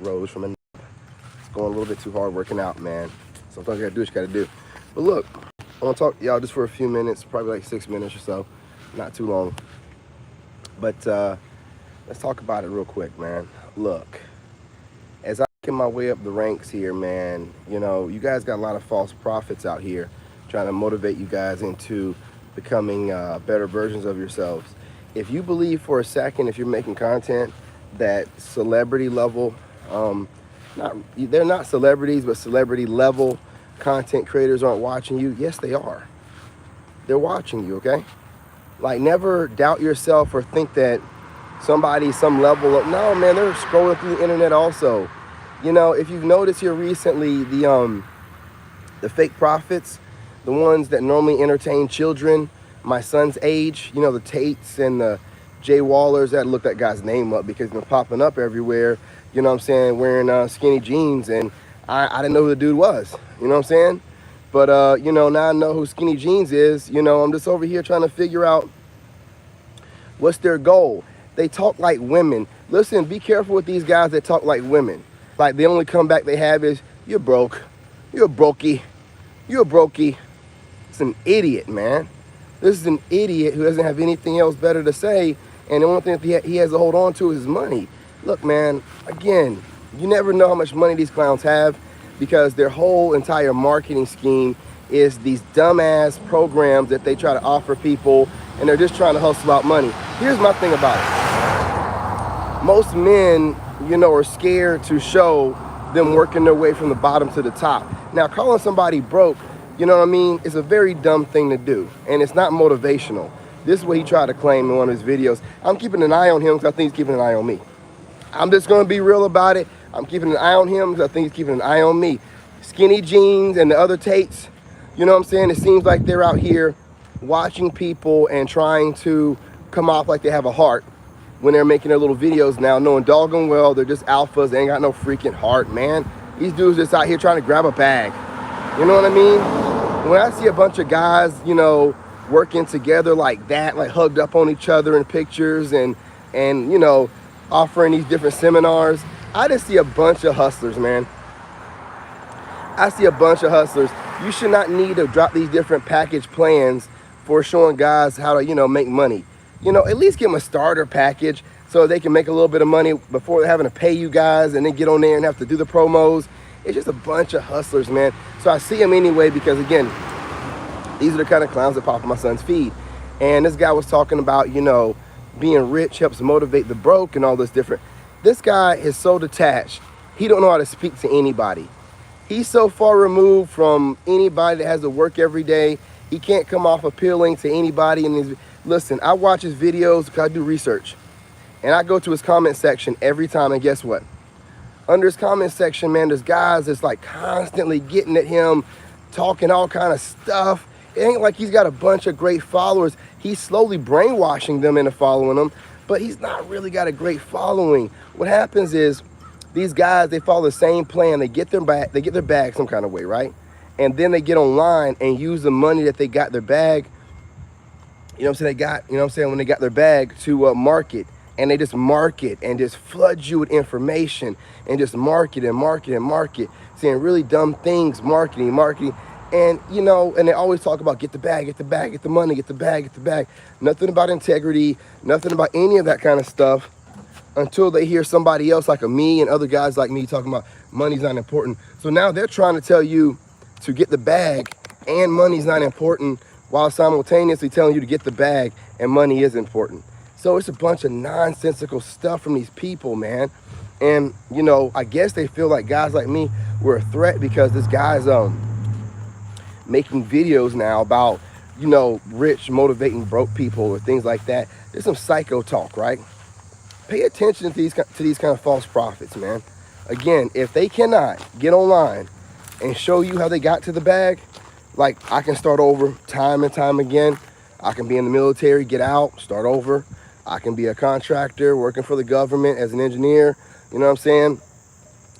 Rose from a going a little bit too hard working out, man. Sometimes you gotta do what you gotta do. But look, I wanna talk to y'all just for a few minutes, probably like 6 minutes or so, not too long. But let's talk about it real quick, man. Look, as I make my way up the ranks here, man, you know, you guys got a lot of false prophets out here trying to motivate you guys into becoming better versions of yourselves. If you believe for a second, if you're making content, that celebrity level, they're not celebrities, but celebrity level content creators aren't watching you, yes, they are. They're watching you, okay? Like, never doubt yourself or think that somebody, some level of, no, man, they're scrolling through the internet also. You know, if you've noticed here recently, the fake prophets, the ones that normally entertain children, my son's age, you know, the Tates and the Jay Wallers, that look that guy's name up because he's been popping up everywhere, you know what I'm saying, wearing skinny jeans, and I didn't know who the dude was, you know what I'm saying? But, you know, now I know who Skinny Jeans is. You know, I'm just over here trying to figure out what's their goal. They talk like women. Listen, be careful with these guys that talk like women. Like, the only comeback they have is, you're broke. You're a brokey. You're a brokey. It's an idiot, man. This is an idiot who doesn't have anything else better to say, and the only thing that he has to hold on to is his money. Look, man, again, you never know how much money these clowns have, because their whole entire marketing scheme is these dumbass programs that they try to offer people, and they're just trying to hustle out money. Here's my thing about it. Most men, you know, are scared to show them working their way from the bottom to the top. Now, calling somebody broke, you know what I mean, is a very dumb thing to do, and it's not motivational. This is what he tried to claim in one of his videos. I'm keeping an eye on him because I think he's keeping an eye on me. I'm just going to be real about it. I'm keeping an eye on him because I think he's keeping an eye on me. Skinny Jeans and the other Tates, you know what I'm saying? It seems like they're out here watching people and trying to come off like they have a heart when they're making their little videos now, knowing doggone well they're just alphas. They ain't got no freaking heart, man. These dudes just out here trying to grab a bag. You know what I mean? When I see a bunch of guys, you know, working together like that, like hugged up on each other in pictures and you know, offering these different seminars, I just see a bunch of hustlers, man. I see a bunch of hustlers. You should not need to drop these different package plans for showing guys how to, you know, make money. You know, at least give them a starter package so they can make a little bit of money before they're having to pay you guys and then get on there and have to do the promos. It's just a bunch of hustlers, man. So I see them anyway because, again, these are the kind of clowns that pop on my son's feed. And this guy was talking about, you know, being rich helps motivate the broke and all this different. This guy is so detached. He don't know how to speak to anybody. He's so far removed from anybody that has to work every day. He can't come off appealing to anybody. And listen, I watch his videos because I do research. And I go to his comment section every time, and guess what? Under his comment section, man, there's guys that's like constantly getting at him, talking all kind of stuff. It ain't like he's got a bunch of great followers. He's slowly brainwashing them into following him, but he's not really got a great following. What happens is these guys, they follow the same plan. They get their bag some kind of way, right? And then they get online and use the money that they got their bag, you know what I'm saying, when they got their bag to market. And they just market and just flood you with information and just market and market and market, saying really dumb things, marketing. And, you know, and they always talk about get the bag, get the bag, get the money, get the bag, get the bag. Nothing about integrity, nothing about any of that kind of stuff until they hear somebody else like me and other guys like me talking about money's not important. So now they're trying to tell you to get the bag and money's not important while simultaneously telling you to get the bag and money is important. So it's a bunch of nonsensical stuff from these people, man. And, you know, I guess they feel like guys like me were a threat because this guy's making videos now about, you know, rich, motivating broke people or things like that. There's some psycho talk, right? Pay attention to these kind of false prophets, man. Again, if they cannot get online and show you how they got to the bag, like I can start over time and time again. I can be in the military, get out, start over. I can be a contractor working for the government as an engineer, you know what I'm saying?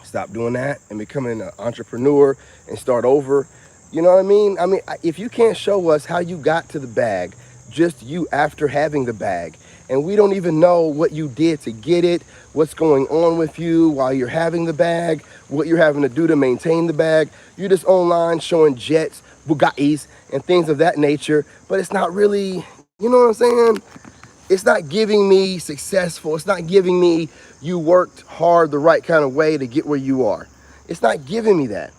Stop doing that and becoming an entrepreneur and start over. You know what I mean? I mean, if you can't show us how you got to the bag, just you after having the bag, and we don't even know what you did to get it, what's going on with you while you're having the bag, what you're having to do to maintain the bag. You're just online showing jets, Bugattis, and things of that nature, but it's not really, you know what I'm saying? It's not giving me successful. It's not giving me you worked hard the right kind of way to get where you are. It's not giving me that.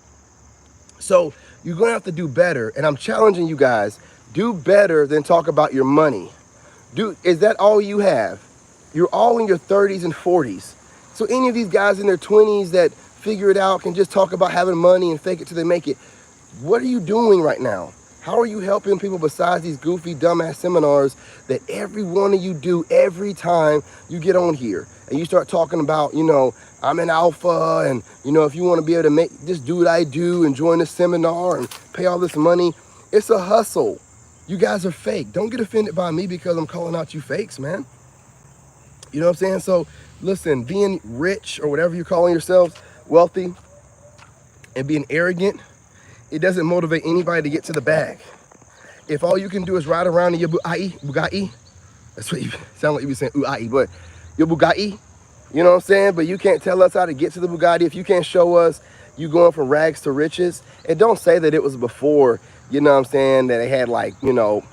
So you're going to have to do better. And I'm challenging you guys, do better than talk about your money. Is that all you have? You're all in your 30s and 40s. So any of these guys in their 20s that figure it out can just talk about having money and fake it till they make it. What are you doing right now? How are you helping people besides these goofy, dumbass seminars that every one of you do every time you get on here? And you start talking about, I'm an alpha, and, if you want to be able to just do what I do and join a seminar and pay all this money. It's a hustle. You guys are fake. Don't get offended by me because I'm calling out you fakes, man. You know what I'm saying? So, listen, being rich or whatever you're calling yourselves, wealthy, and being arrogant, it doesn't motivate anybody to get to the bag. If all you can do is ride around in your Bugatti, that's what you sound like you be saying, but your Bugatti, you know what I'm saying? But you can't tell us how to get to the Bugatti. If you can't show us you going from rags to riches, and don't say that it was before, you know what I'm saying, that it had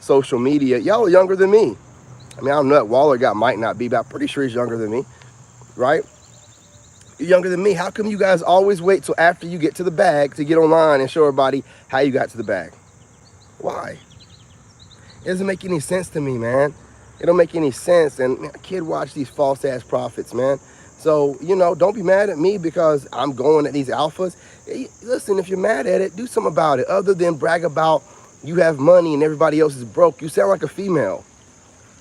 social media. Y'all are younger than me. I mean, I don't know what Waller got, might not be, but I'm pretty sure he's younger than me, right? You're younger than me. How come you guys always wait till after you get to the bag to get online and show everybody how you got to the bag? Why? It doesn't make any sense to me, man. It don't make any sense. And man, kid, watch these false ass prophets, man. So, don't be mad at me because I'm going at these alphas. Hey, listen, if you're mad at it, do something about it. Other than brag about you have money and everybody else is broke. You sound like a female.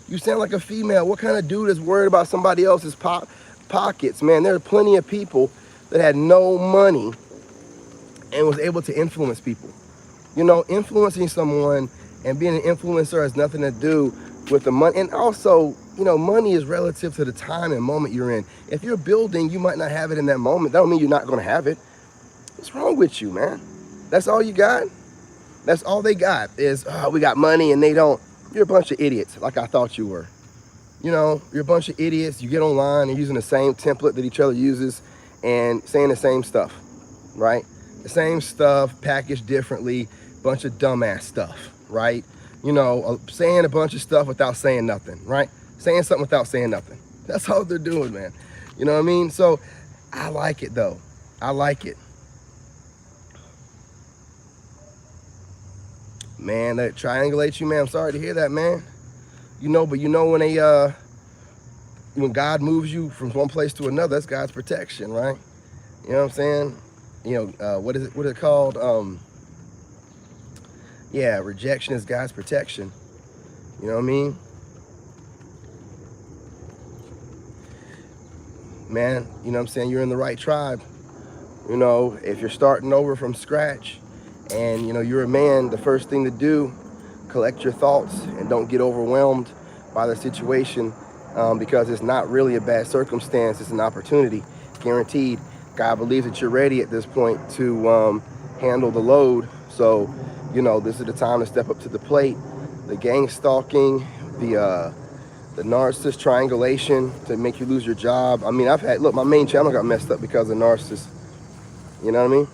You sound like a female. What kind of dude is worried about somebody else's pockets, man? There are plenty of people that had no money and was able to influence people. Influencing someone and being an influencer has nothing to do with the money. And also, money is relative to the time and moment you're in. If you're building, you might not have it in that moment. That don't mean you're not going to have it. What's wrong with you, man? That's all you got? That's all they got is, we got money and they don't. You're a bunch of idiots, like I thought you were. You're a bunch of idiots. You get online and using the same template that each other uses and saying the same stuff, right? The same stuff, packaged differently, bunch of dumbass stuff, right? Saying a bunch of stuff without saying nothing, right? Saying something without saying nothing. That's all they're doing, man. You know what I mean? So I like it, though. I like it. Man, that triangulates you, man. I'm sorry to hear that, man. But when God moves you from one place to another, that's God's protection, right? You know what I'm saying? What is it called? Rejection is God's protection. You know what I mean? Man, you know what I'm saying? You're in the right tribe. If you're starting over from scratch and, you're a man, the first thing to do, collect your thoughts and don't get overwhelmed by the situation because it's not really a bad circumstance. It's an opportunity, guaranteed. God believes that you're ready at this point to handle the load. So, this is the time to step up to the plate. The gang stalking, the narcissist triangulation to make you lose your job. I mean, my main channel got messed up because of narcissists. You know what I mean?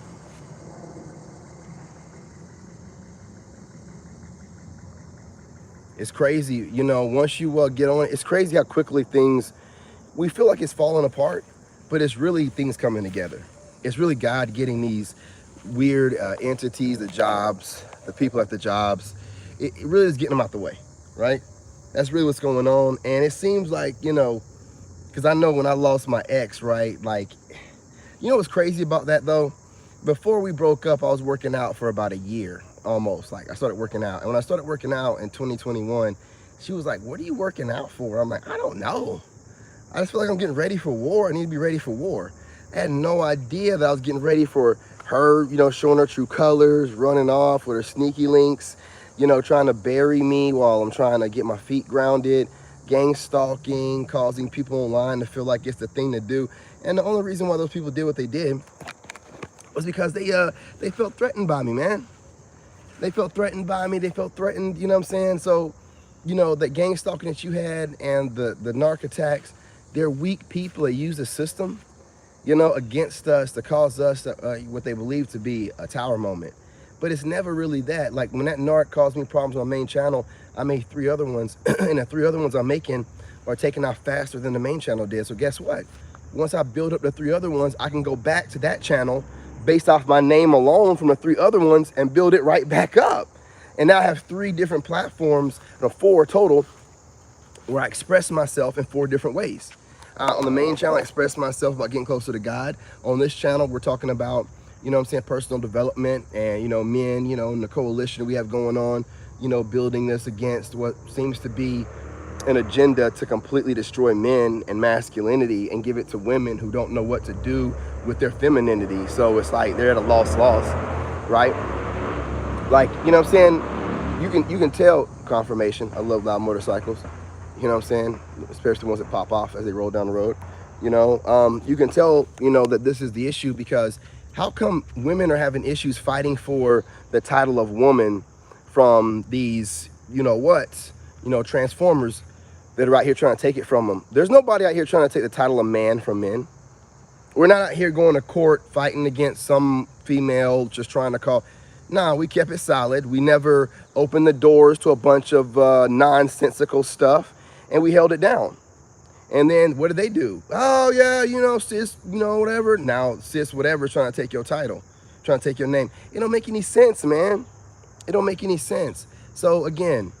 It's crazy, once you get on it, it's crazy how quickly we feel like it's falling apart, but it's really things coming together. It's really God getting these weird entities, the people at the jobs. It really is getting them out the way, right? That's really what's going on. And it seems like, because I know when I lost my ex, right? What's crazy about that though? Before we broke up, I was working out for about a year. Almost. I started working out. And when I started working out in 2021, she was like, what are you working out for? I'm like, I don't know. I just feel like I'm getting ready for war. I need to be ready for war. I had no idea that I was getting ready for her, showing her true colors, running off with her sneaky links, trying to bury me while I'm trying to get my feet grounded, gang stalking, causing people online to feel like it's the thing to do. And the only reason why those people did what they did was because they felt threatened by me, man. They felt threatened by me. They felt threatened, you know what I'm saying? So, you know, the gang stalking that you had and the narc attacks, they're weak people that use the system, you know, against us to cause us what they believe to be a tower moment. But it's never really that. Like when that narc caused me problems on my main channel, I made 3 other ones, and the 3 other ones I'm making are taking off faster than the main channel did. So guess what? Once I build up the 3 other ones, I can go back to that channel based off my name alone from the 3 other ones and build it right back up. And now I have 3 different platforms, no, 4 total, where I express myself in 4 different ways. On the main channel, I express myself about getting closer to God. On this channel, we're talking about, you know what I'm saying, personal development and, you know, men, you know, and the coalition we have going on, you know, building this against what seems to be an agenda to completely destroy men and masculinity and give it to women who don't know what to do with their femininity. So it's like they're at a lost, right? Like, you know what I'm saying? You can tell confirmation. I love loud motorcycles. You know what I'm saying? Especially the ones that pop off as they roll down the road. You know, you can tell, you know, that this is the issue, because how come women are having issues fighting for the title of woman from these, you know what, you know, transformers that are out here trying to take it from them? There's nobody out here trying to take the title of man from men. We're not out here going to court fighting against some female just trying to call. Nah, we kept it solid. We never opened the doors to a bunch of nonsensical stuff, and we held it down. And then what did they do? Oh yeah, you know, sis, you know, whatever. Now sis, whatever, is trying to take your title, trying to take your name. It don't make any sense, man. It don't make any sense. So again,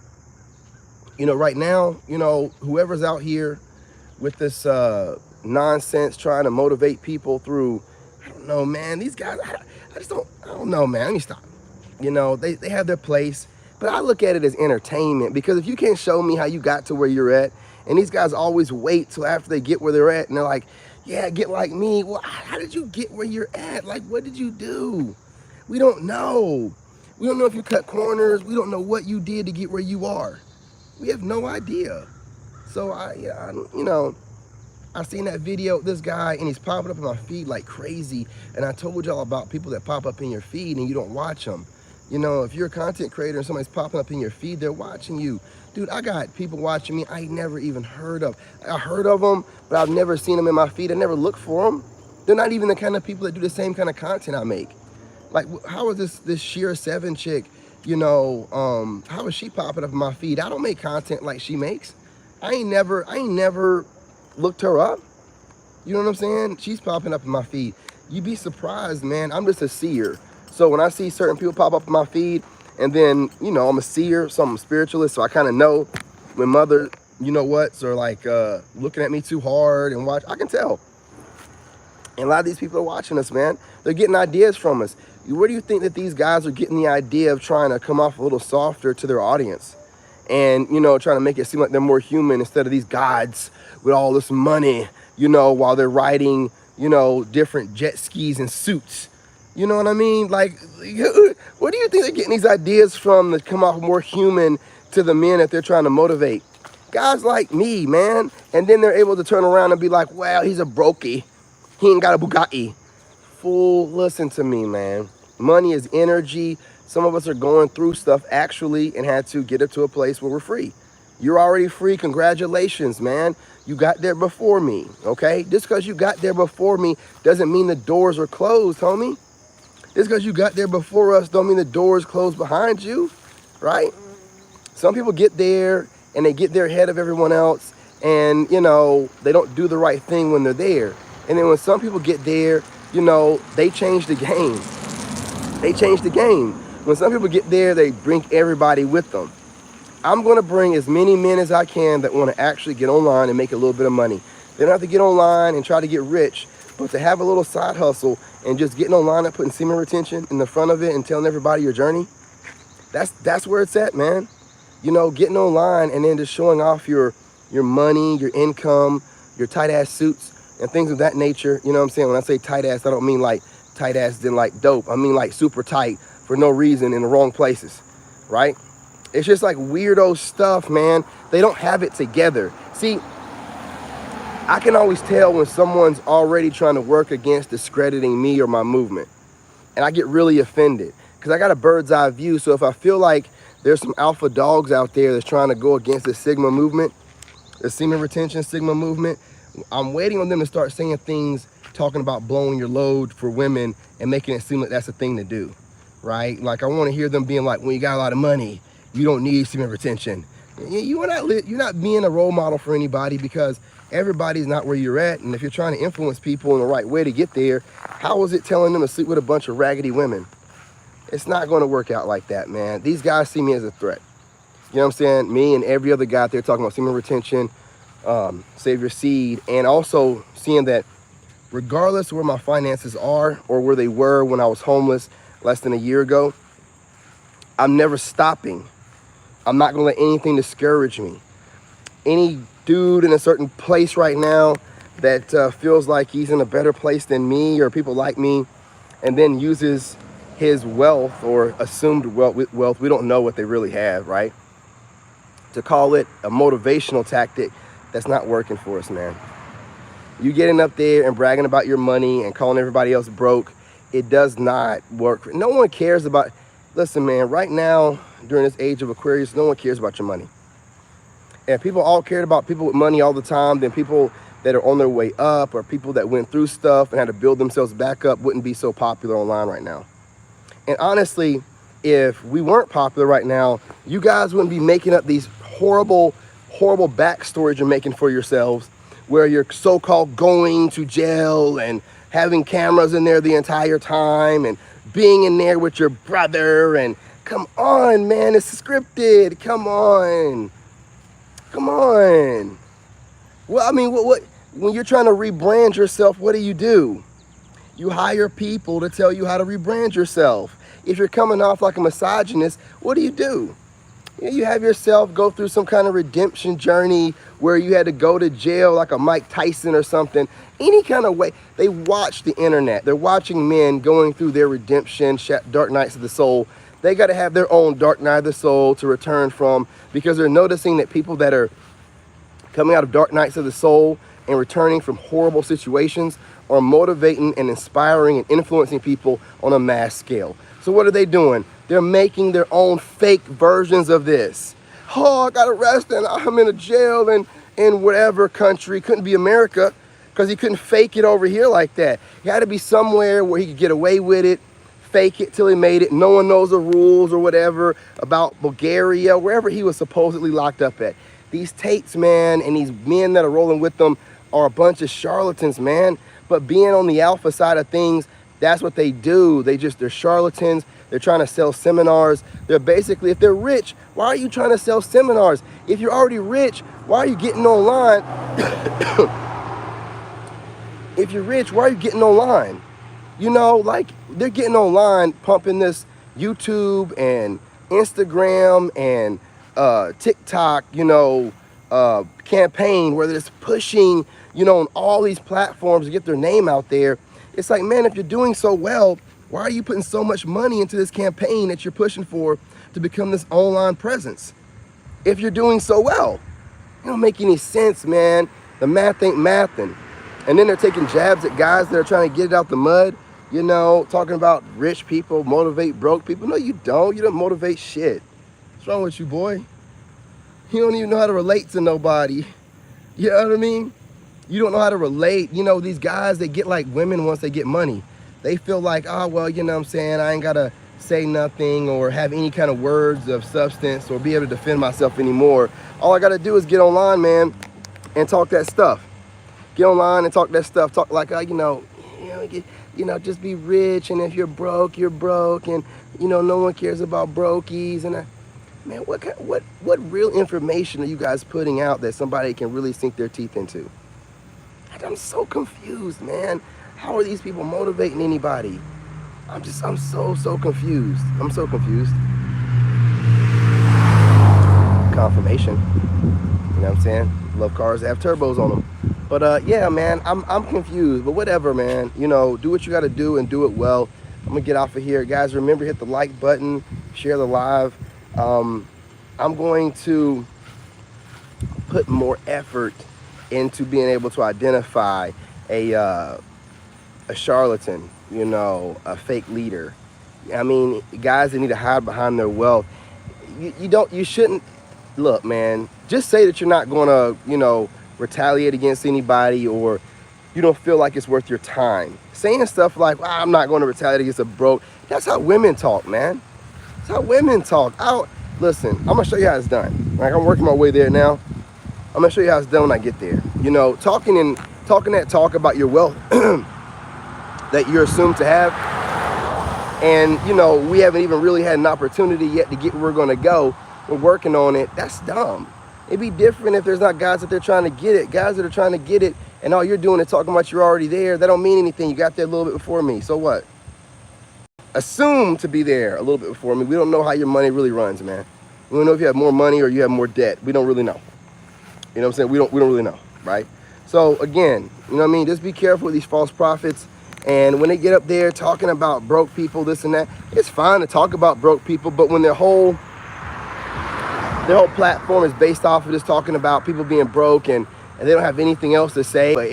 you know, right now, you know, whoever's out here with this nonsense trying to motivate people through, I don't know, man. These guys, I don't know, man. Let me stop. You know, they have their place, but I look at it as entertainment, because if you can't show me how you got to where you're at, and these guys always wait till after they get where they're at, and they're like, yeah, get like me. Well, how did you get where you're at? Like, what did you do? We don't know. We don't know if you cut corners. We don't know what you did to get where you are. We have no idea. So you know, I seen that video, this guy, and he's popping up in my feed like crazy. And I told y'all about people that pop up in your feed and you don't watch them. You know, if you're a content creator and somebody's popping up in your feed, they're watching you. Dude, I got people watching me I never even heard of. I heard of them, but I've never seen them in my feed. I never look for them. They're not even the kind of people that do the same kind of content I make. Like, how is this Sheer 7 chick, you know, how is she popping up in my feed? I don't make content like she makes. I ain't never looked her up. You know what I'm saying? She's popping up in my feed. You'd be surprised, man. I'm just a seer. So when I see certain people pop up in my feed, and then, you know, I'm a seer, so I'm a spiritualist, so I kind of know when mother, you know what's, or like looking at me too hard and watch, I can tell. And a lot of these people are watching us, man. They're getting ideas from us. Where do you think that these guys are getting the idea of trying to come off a little softer to their audience? And, you know, trying to make it seem like they're more human instead of these gods with all this money, you know, while they're riding, you know, different jet skis and suits. You know what I mean? Like, where do you think they're getting these ideas from that come off more human to the men that they're trying to motivate? Guys like me, man. And then they're able to turn around and be like, well, he's a brokey. He ain't got a Bugatti. Fool, listen to me, man. Money is energy. Some of us are going through stuff actually and had to get it to a place where we're free. You're already free. Congratulations, man. You got there before me, okay? Just because you got there before me doesn't mean the doors are closed, homie. Just because you got there before us don't mean the doors closed behind you, right? Some people get there and they get there ahead of everyone else, and, you know, they don't do the right thing when they're there. And then when some people get there, you know, they change the game. They change the game. When some people get there, they bring everybody with them. I'm going to bring as many men as I can that want to actually get online and make a little bit of money. They don't have to get online and try to get rich, but to have a little side hustle and just getting online and putting semen retention in the front of it and telling everybody your journey, that's where it's at, man. You know, getting online and then just showing off your money, your income, your tight ass suits and things of that nature. You know what I'm saying? When I say tight ass, I don't mean like tight ass then like dope. I mean like super tight for no reason in the wrong places, right? It's just like weirdo stuff, man. They don't have it together. See, I can always tell when someone's already trying to work against discrediting me or my movement. And I get really offended because I got a bird's eye view. So if I feel like There's some alpha dogs out there that's trying to go against the Sigma movement, the semen retention Sigma movement. I'm waiting on them to start saying things talking about blowing your load for women and making it seem like that's a thing to do, right? Like I want to hear them being like, when you got a lot of money, you don't need semen retention. You're not being a role model for anybody, because everybody's not where you're at. And if you're trying to influence people in the right way to get there, how is it telling them to sleep with a bunch of raggedy women? It's not going to work out like that, man. These guys see me as a threat. You know what I'm saying? Me and every other guy out there talking about semen retention, save your seed, and also seeing that regardless of where my finances are or where they were when I was homeless less than a year ago, I'm never stopping. I'm not gonna let anything discourage me. Any dude in a certain place right now that feels like he's in a better place than me or people like me, and then uses his wealth or assumed wealth, we don't know what they really have, right? To call it a motivational tactic, that's not working for us, man. You getting up there and bragging about your money and calling everybody else broke, it does not work. No one cares about, listen, man, right now, during this age of Aquarius, no one cares about your money. And if people all cared about people with money all the time, then people that are on their way up or people that went through stuff and had to build themselves back up wouldn't be so popular online right now. And honestly, if we weren't popular right now, you guys wouldn't be making up these horrible backstories you're making for yourselves, where you're so-called going to jail and having cameras in there the entire time and being in there with your brother. And come on, man, it's scripted. Come on. Well, I mean, what when you're trying to rebrand yourself, what do? You hire people to tell you how to rebrand yourself. If you're coming off like a misogynist, what do? You have yourself go through some kind of redemption journey where you had to go to jail like a Mike Tyson or something. Any kind of way. They watch the internet. They're watching men going through their redemption, dark nights of the soul. They got to have their own dark night of the soul to return from, because they're noticing that people that are coming out of dark nights of the soul and returning from horrible situations are motivating and inspiring and influencing people on a mass scale. So what are they doing? They're making their own fake versions of this. Oh, I got arrested. I'm in a jail in whatever country. Couldn't be America, because he couldn't fake it over here like that. He had to be somewhere where he could get away with it, fake it till he made it. No one knows the rules or whatever about Bulgaria, wherever he was supposedly locked up at. These Tates, man, and these men that are rolling with them are a bunch of charlatans, man. But being on the alpha side of things, that's what they do. They're charlatans. They're trying to sell seminars. They're basically, if they're rich, why are you trying to sell seminars? If you're already rich, why are you getting online? If you're rich, why are you getting online? You know, like, they're getting online pumping this YouTube and Instagram and TikTok, campaign where they're just pushing, on all these platforms to get their name out there. It's like, man, if you're doing so well, why are you putting so much money into this campaign that you're pushing for to become this online presence? If you're doing so well, it don't make any sense, man. The math ain't mathing. And then they're taking jabs at guys that are trying to get it out the mud, talking about rich people motivate broke people. No, you don't. You don't motivate shit. What's wrong with you, boy? You don't even know how to relate to nobody. You know what I mean? You don't know how to relate. These guys, they get like women once they get money. They feel like, oh, well, I'm saying, I ain't got to say nothing or have any kind of words of substance or be able to defend myself anymore. All I got to do is get online, man, and talk that stuff. Get online and talk that stuff. Talk like, just be rich, and if you're broke, you're broke, and, no one cares about brokies. And man, what real information are you guys putting out that somebody can really sink their teeth into? I'm so confused, man. How are these people motivating anybody? I'm so confused. I'm so confused. Confirmation. You know what I'm saying? Love cars that have turbos on them. But yeah, man, I'm confused. But whatever, man. Do what you got to do and do it well. I'm gonna get off of here, guys. Remember, hit the like button, share the live. I'm going to put more effort into being able to identify a charlatan, a fake leader. I mean, guys that need to hide behind their wealth. you shouldn't, look, man, just say that you're not going to, retaliate against anybody, or you don't feel like it's worth your time. Saying stuff like, well, I'm not going to retaliate against a broke, that's how women talk, man. That's how women talk. Listen, I'm going to show you how it's done. Like, I'm working my way there now. I'm going to show you how it's done when I get there. Talking that talk about your wealth that you're assumed to have. And, we haven't even really had an opportunity yet to get where we're going to go. We're working on it. That's dumb. It'd be different if there's not guys that they're trying to get it. Guys that are trying to get it, and all you're doing is talking about you're already there. That don't mean anything. You got there a little bit before me. So what? Assume to be there a little bit before me. We don't know how your money really runs, man. We don't know if you have more money or you have more debt. We don't really know. You know what I'm saying? We don't really know, right? So again, just be careful with these false prophets. And when they get up there talking about broke people, this and that, it's fine to talk about broke people, but when their whole platform is based off of just talking about people being broke, and they don't have anything else to say, but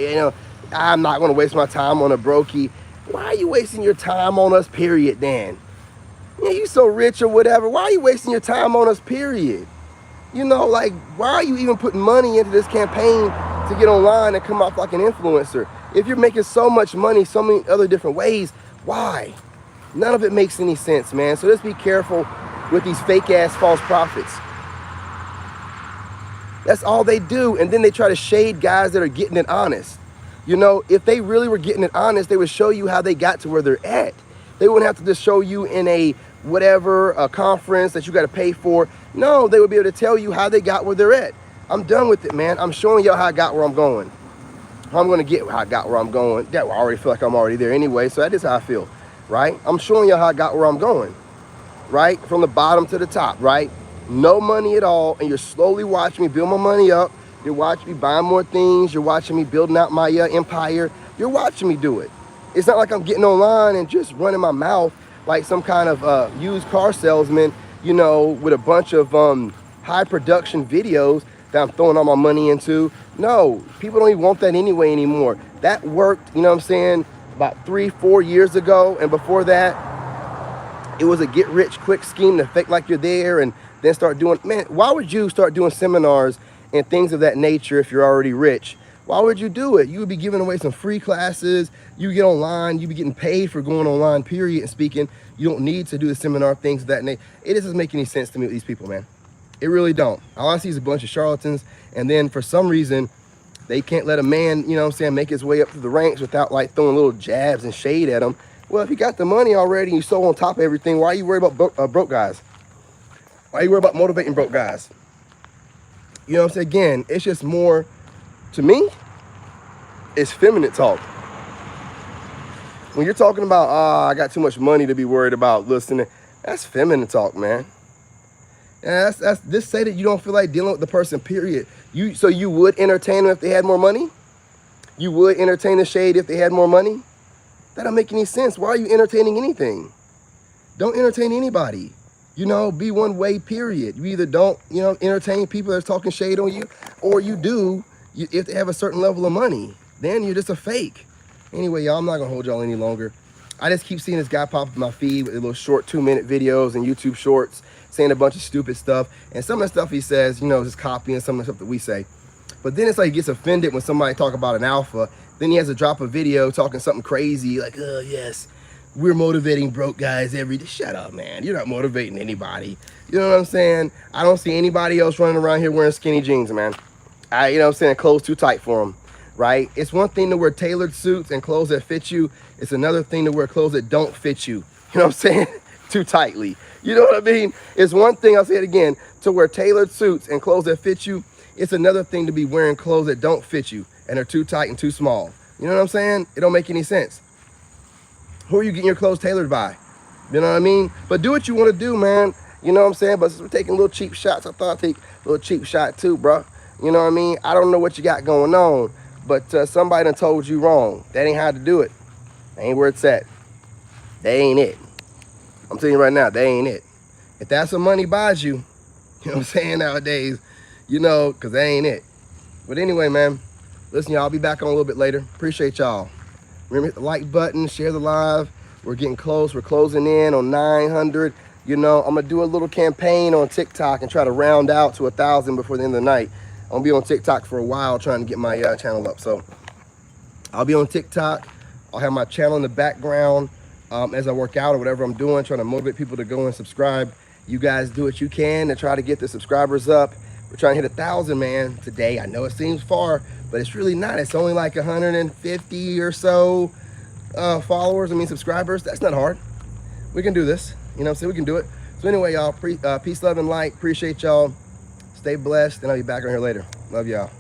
I'm not going to waste my time on a brokey. Why are you wasting your time on us, period, Dan? You so rich or whatever. Why are you wasting your time on us, period? Why are you even putting money into this campaign to get online and come off like an influencer? If you're making so much money so many other different ways, why? None of it makes any sense, man. So just be careful with these fake ass false prophets. That's all they do. And then they try to shade guys that are getting it honest. If they really were getting it honest, they would show you how they got to where they're at. They wouldn't have to just show you in a conference that you got to pay for. No, they would be able to tell you how they got where they're at. I'm done with it, man. I'm showing y'all how I got where I'm going. How I'm going to get how I got where I'm going. I already feel like I'm already there anyway, so that is how I feel, right? I'm showing y'all how I got where I'm going, right? From the bottom to the top, right? No money at all, and you're slowly watching me build my money up. You're watching me buying more things. You're watching me building out my empire. You're watching me do it. It's not like I'm getting online and just running my mouth like some kind of used car salesman, with a bunch of high production videos that I'm throwing all my money into. No, people don't even want that anyway anymore. That worked, about 3-4 years ago. And before that, it was a get rich quick scheme to fake like you're there and then start doing, man, why would you start doing seminars and things of that nature if you're already rich? Why would you do it? You would be giving away some free classes. You get online, you be getting paid for going online, period, and speaking. You don't need to do the seminar things of that nature. It doesn't make any sense to me with these people, man. It really don't. All I see is a bunch of charlatans, and then for some reason, they can't let a man, make his way up through the ranks without throwing little jabs and shade at him. Well, if you got the money already and you're so on top of everything, why are you worried about broke guys? Why are you worried about motivating broke guys? Again, it's just more, to me, it's feminine talk. When you're talking about, I got too much money to be worried about listening, that's feminine talk, man. And that's just say that you don't feel like dealing with the person, period. So you would entertain them if they had more money? You would entertain the shade if they had more money? That don't make any sense. Why are you entertaining anything? Don't entertain anybody. Be one way, period. You either don't, entertain people that's talking shade on you, or you do if they have a certain level of money. Then you're just a fake. Anyway, y'all, I'm not going to hold y'all any longer. I just keep seeing this guy pop up in my feed with little short 2-minute videos and YouTube shorts saying a bunch of stupid stuff. And some of the stuff he says, just copying some of the stuff that we say. But then it's like he gets offended when somebody talk about an alpha. Then he has to drop a video talking something crazy like, oh, yes, we're motivating broke guys every day. Shut up, man. You're not motivating anybody. You know what I'm saying? I don't see anybody else running around here wearing skinny jeans, man. Clothes too tight for them, right? It's one thing to wear tailored suits and clothes that fit you. It's another thing to wear clothes that don't fit you. You know what I'm saying? Too tightly. You know what I mean? It's one thing, I'll say it again, to wear tailored suits and clothes that fit you. It's another thing to be wearing clothes that don't fit you and are too tight and too small. You know what I'm saying? It don't make any sense. Who are you getting your clothes tailored by? You know what I mean? But do what you want to do, man. You know what I'm saying? But since we're taking little cheap shots, I thought I'd take a little cheap shot too, bro. You know what I mean? I don't know what you got going on, but somebody done told you wrong. That ain't how to do it. That ain't where it's at. That ain't it. I'm telling you right now, that ain't it. If that's what money buys you, you know what I'm saying, nowadays, because that ain't it. But anyway, man, listen, y'all, I'll be back on a little bit later. Appreciate y'all. Remember, hit the like button, share the live. We're getting close. We're closing in on 900 You know, I'm gonna do a little campaign on TikTok and try to round out to 1,000 before the end of the night. I'm gonna be on TikTok for a while trying to get my channel up. So I'll be on TikTok. I'll have my channel in the background as I work out or whatever I'm doing, trying to motivate people to go and subscribe. You guys do what you can to try to get the subscribers up. We're trying to hit 1,000, man, today. I know it seems far, but it's really not. It's only like 150 or so followers, subscribers. That's not hard. We can do this. You know what I'm saying? We can do it. So anyway, y'all, peace, love, and light. Appreciate y'all. Stay blessed, and I'll be back on here later. Love y'all.